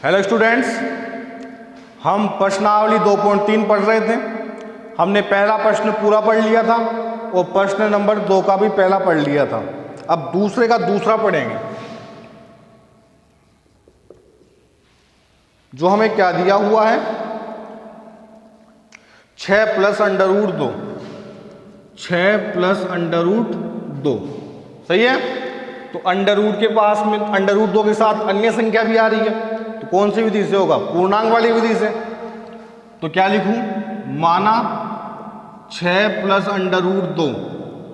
Hello students, हम प्रश्नावली 2.3 पढ़ रहे थे। हमने पहला प्रश्न पूरा पढ़ लिया था और प्रश्न नंबर 2 का भी पहला पढ़ लिया था। अब दूसरे का दूसरा पढ़ेंगे। जो हमें क्या दिया हुआ है, 6 + √2, 6 + √2 सही है। तो √ के पास में √2 के साथ अन्य संख्या भी आ रही है, तो कौन सी विधि से होगा? पूर्णांक वाली विधि से। तो क्या लिखूं? माना 6 + √2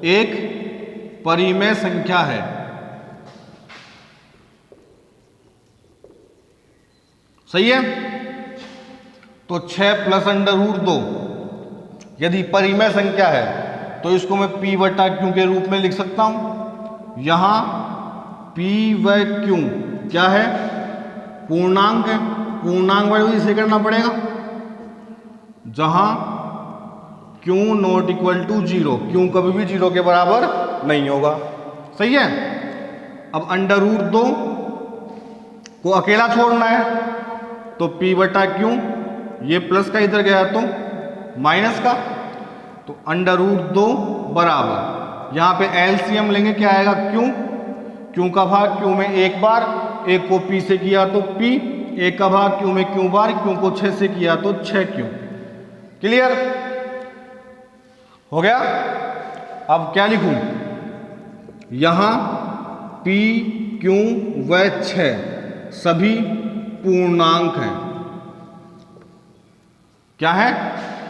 एक परिमेय संख्या है। सही है। तो 6 + √2 यदि परिमेय संख्या है तो इसको मैं P/Q के रूप में लिख सकता हूं। यहां P व Q क्या है? पूर्णांक है। पूर्णांक वाली विधि से करना पड़ेगा, जहां Q ≠ 0, Q कभी भी 0 के बराबर नहीं होगा। सही है। अब √2 को अकेला छोड़ना है, तो P/Q, ये प्लस का इधर गया तो माइनस का, तो √2 बराबर, यहां पे एलसीएम लेंगे, क्या आएगा? Q का भाग Q में एक बार, एक को P से किया तो P, एक का भाग Q में Q बार, Q को 6 से किया तो 6Q। क्लियर हो गया। अब क्या लिखूं? यहां P, Q व 6 सभी पूर्णांक हैं। क्या है?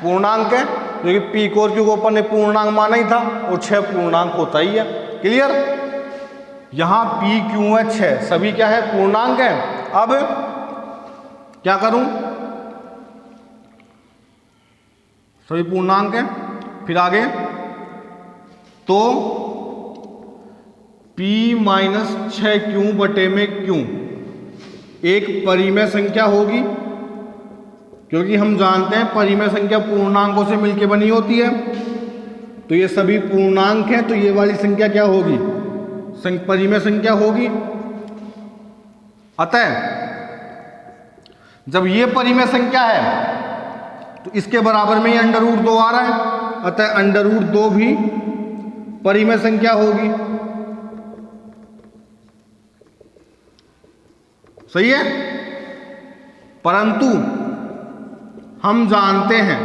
पूर्णांक है, क्योंकि P को और Q को अपन ने पूर्णांक माना ही था और 6 पूर्णांक होता ही है। क्लियर। यहां P, Q व 6 सभी क्या है? पूर्णांक है। अब क्या करूं? सभी पूर्णांक है। फिर आगे तो P - 6Q बटे में Q एक परिमेय संख्या होगी, क्योंकि हम जानते हैं परिमेय संख्या पूर्णांकों से मिलकर बनी होती है। तो ये सभी पूर्णांक हैं, तो ये वाली संख्या क्या होगी? परिमेय संख्या होगी। अतः जब ये परिमेय संख्या है तो इसके बराबर में ही √2 आ रहा है, अतः √2 भी परिमेय संख्या होगी। सही है। परंतु हम जानते हैं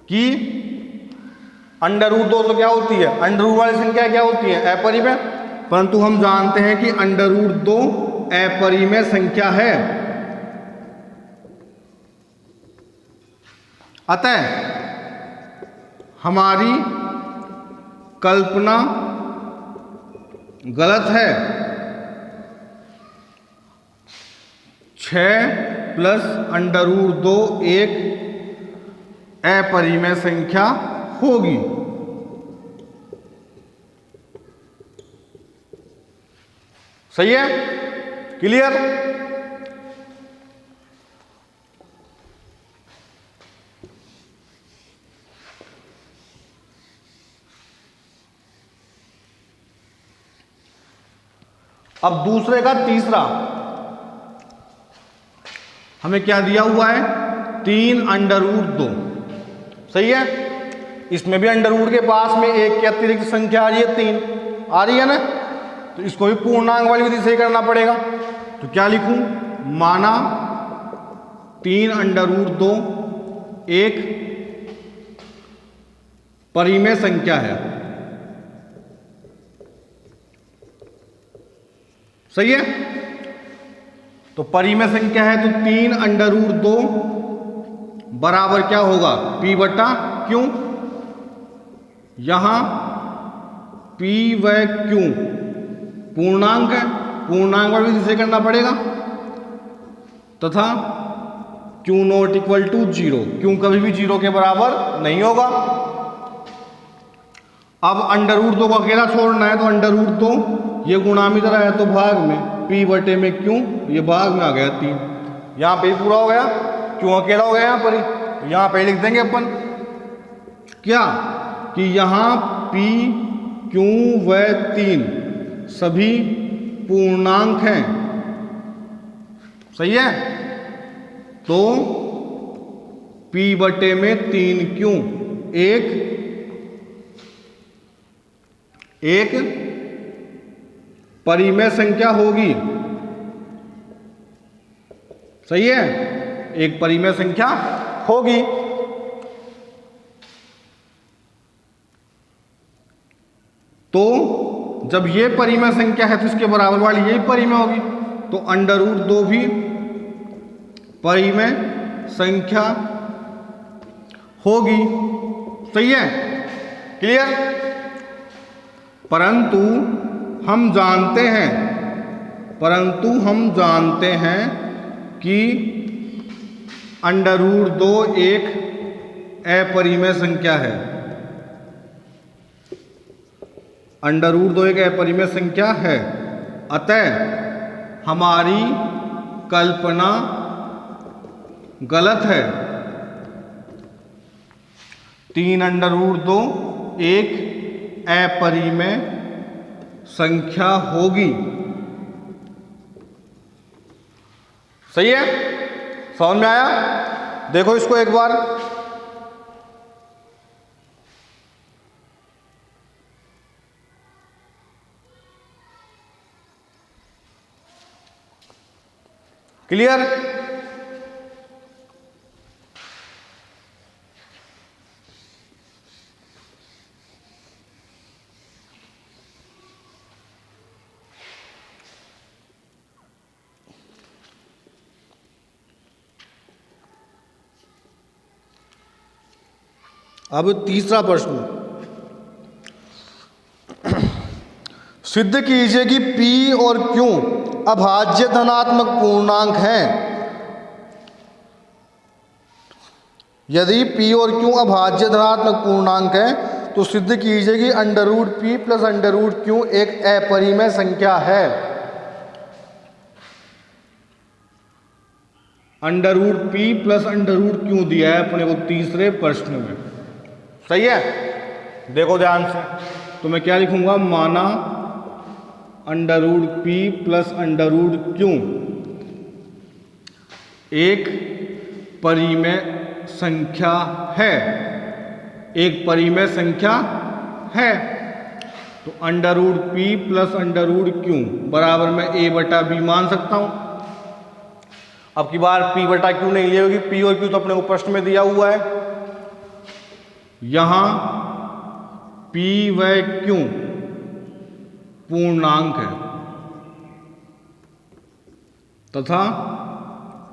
कि √2 तो क्या होती है? √ वाली संख्या क्या होती है? अपरिमेय। परंतु हम जानते हैं कि √2 अपरिमेय संख्या है। अतः हमारी कल्पना गलत है। 6 + √2 एक अपरिमेय संख्या होगी। सही है। क्लियर। अब दूसरे का तीसरा हमें क्या दिया हुआ है? 3 √2। सही है। इसमें भी √ के पास में एक की अतिरिक्त संख्या आ रही है, 3 आ रही है ना, तो इसको भी पूर्णांक वाली विधि से करना पड़ेगा। तो क्या लिखूं? माना 3 √2 एक परिमेय संख्या है। सही है। तो परिमेय संख्या है, तो 3 √2 बराबर क्या होगा? P/Q। यहां P व Q पूर्णांक है, पूर्णांक वाली विधि से करना पड़ेगा, तथा Q ≠ 0, Q कभी भी 0 के बराबर नहीं होगा। अब √2 को अकेला छोड़ना है, तो √2 ये गुणाम इधर आया तो भाग में, P बटे में Q, ये भाग में आ गया 3। यहां पे पूरा हो गया, Q अकेला हो गया यहां पर ही। यहां पे लिख देंगे अपन क्या कि यहां P, Q व 3 सभी पूर्णांक हैं। सही है। तो P/3Q एक परिमेय संख्या होगी। सही है, एक परिमेय संख्या होगी। तो जब ये परिमेय संख्या है तो इसके बराबर वाली यही परिमेय होगी। तो √2 भी परिमेय संख्या होगी। सही है, क्लियर। परंतु हम जानते हैं कि √2 एक अपरिमेय संख्या है। √2 एक अपरिमेय संख्या है। अतः हमारी कल्पना गलत है। 3√2 एक अपरिमेय संख्या होगी। सही है, समझ में आया? देखो इसको एक बार। क्लियर? अब तीसरा प्रश्न, सिद्ध कीजिए कि P और Q अभाज्य धनात्मक पूर्णांक हैं। यदि P और Q अभाज्य धनात्मक पूर्णांक है तो सिद्ध कीजिए कि √P + √Q एक अपरिमेय संख्या है। √P + √Q दिया है अपने को तीसरे प्रश्न में। सही है, देखो ध्यान से। तो मैं क्या लिखूंगा, माना √P + √Q एक परिमेय संख्या है। एक परिमेय संख्या है। तो √P + √Q बराबर मैं a/b मान सकता हूं। अब की बार P/Q नहीं लिया, क्योंकि P और Q तो अपने को प्रश्न में दिया हुआ है। यहां P व Q पूर्णांक है तथा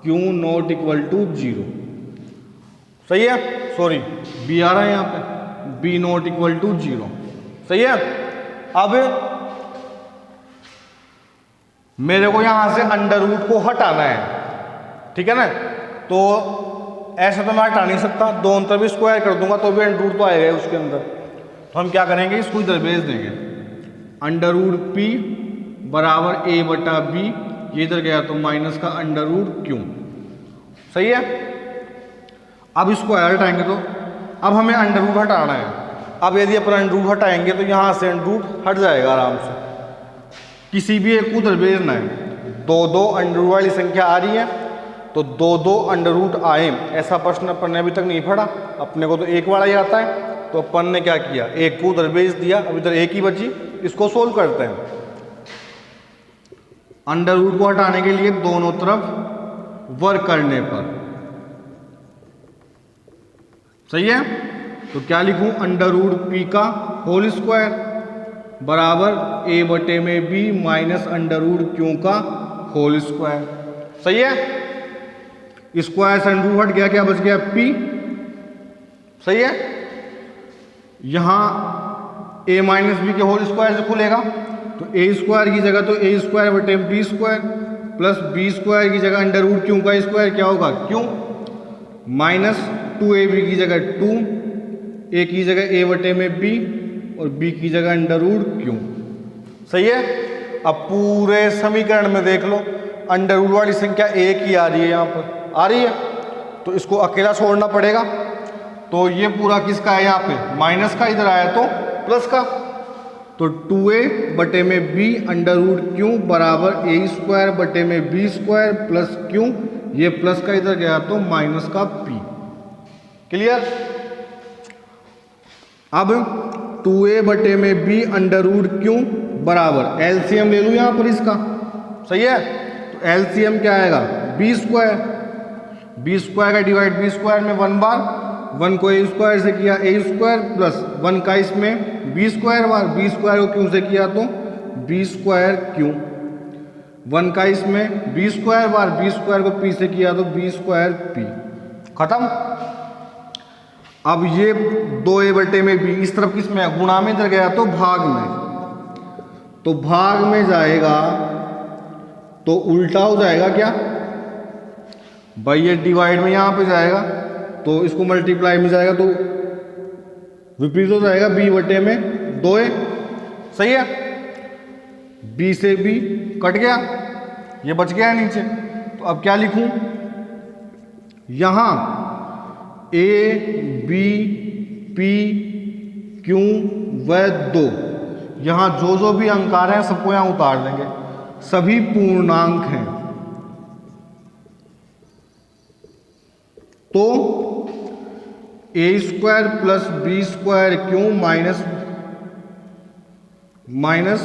Q ≠ 0। सही है, सॉरी B आ रहा है यहां पे, B ≠ 0। सही है। अब मेरे को यहां से √ को हटाना है, ठीक है ना। तो ऐसे तो मैं हटा नहीं सकता, दोनों तरफ स्क्वायर कर दूंगा तो भी √ तो आएगा उसके अंदर। तो हम क्या करेंगे, इसको इधर भेज देंगे। √P बराबर a/b, ये इधर गया तो माइनस का √Q। सही है। अब इसको हटाएंगे तो अब हमें √ हटाना है। अब यदि अपन √ हटाएंगे तो यहां से √ हट जाएगा आराम से। किसी भी एक को उधर भेजना है। 2 √ वाली संख्या आ रही है तो 2 √ आए, ऐसा प्रश्न अपन ने अभी तक नहीं पढ़ा। अपने को तो एक वाला ही आता है। तो अपन ने क्या किया, एक को उधर भेज दिया, अब इधर एक ही बची। इसको सोल्व करते हैं। √ को हटाने के लिए दोनों तरफ वर्क करने पर, सही है। तो क्या लिखूं, √P का होल स्क्वायर बराबर a/b माइनस √Q का होल स्क्वायर। सही है। स्क्वायर से √ हट गया, क्या बच गया, P। सही है। यहां a - b के होल स्क्वायर से खुलेगा तो a² की जगह तो a² / b² प्लस b² की जगह √Q का स्क्वायर क्या होगा, Q माइनस 2ab की जगह 2, a की जगह a/b और b की जगह √Q। सही है। अब पूरे समीकरण में देख लो, √ वाली संख्या एक ही आ रही है, यहां पर आ रही है, तो इसको अकेला छोड़ना पड़ेगा। तो ये पूरा किसका है, यहाँ पे माइनस का, इधर आया तो प्लस का। तो 2a बटे में b अंडर रूट क्यू बराबर a स्क्वायर बटे में b स्क्वायर प्लस क्यू, ये प्लस का इधर गया तो माइनस का p। क्लियर? अब 2a बटे में b अंडर रूट क्यू बराबर एलसीएम ले लूं यहां पर इसका, सही है? तो एलसीएम क्या आएगा? b स्क्वायर, b स्क्वायर का डिवाइड b स्क्वायर में 1 बार, 1 को a स्क्वायर से किया a स्क्वायर प्लस 1 का इसमें b square bar, b square को क्यू से किया तो b स्क्वायर क्यू, 1 का इसमें b square bar, b square को p से किया तो b स्क्वायर p। खत्म। अब ये 2a बटे में b इस तरफ किस में है? गुणा में, इधर गया तो भाग में, तो भाग में जाएगा तो उल्टा हो जाएगा क्या भाई? ये डिवाइड में यहां पे जाएगा तो इसको मल्टीप्लाई में जाएगा तो विपरीत हो जाएगा, b बटे में 2a, सही है? b से b कट गया, ये बच गया नीचे। तो अब क्या लिखूं? यहां a b p q व 2, यहां जो जो भी अंक आ रहे हैं सबको यहां उतार देंगे, सभी पूर्णांक हैं। तो a square plus b square Q minus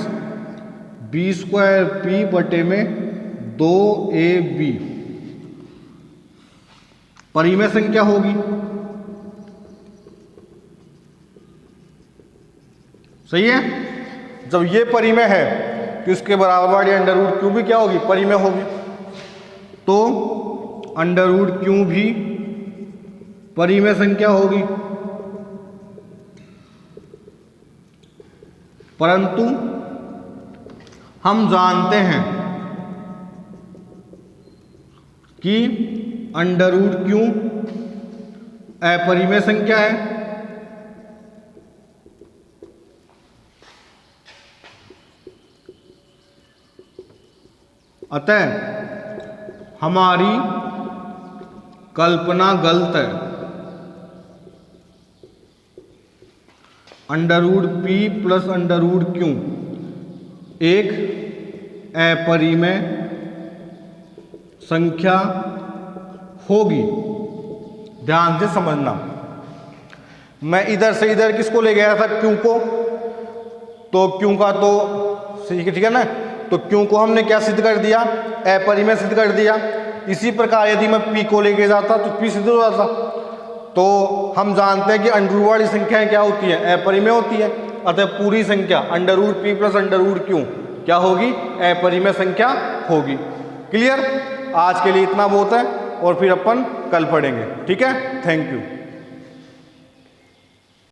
b square p बटे में 2ab परिमेय संख्या होगी, सही है? जब ये परिमेय है कि उसके बराबर वाली अंडर रूट क्यू भी क्या होगी? परिमेय होगी। तो अंडर रूट क्यू भी परिमेय संख्या होगी, परंतु हम जानते हैं कि अंडर रूट क्यू अपरिमेय संख्या है, अतः हमारी कल्पना गलत है। Under root P plus under root Q एक अपरिमेय संख्या होगी। ध्यान से समझना, मैं इधर से इधर किसको ले गया था? क्यू को। तो क्यू का तो ठीक है ना, तो क्यू को हमने क्या सिद्ध कर दिया? अपरिमेय सिद्ध कर दिया। इसी प्रकार यदि मैं पी को लेके जाता तो पी सिद्ध हो जाता। तो हम जानते हैं कि अंडर रूट वाली संख्याएं क्या होती है? अपरिमेय होती है। अतः पूरी संख्या under root P plus under root Q क्या होगी? अपरिमेय संख्या होगी। क्लियर? आज के लिए इतना बहुत है और फिर अपन कल पढ़ेंगे। ठीक है, थैंक यू।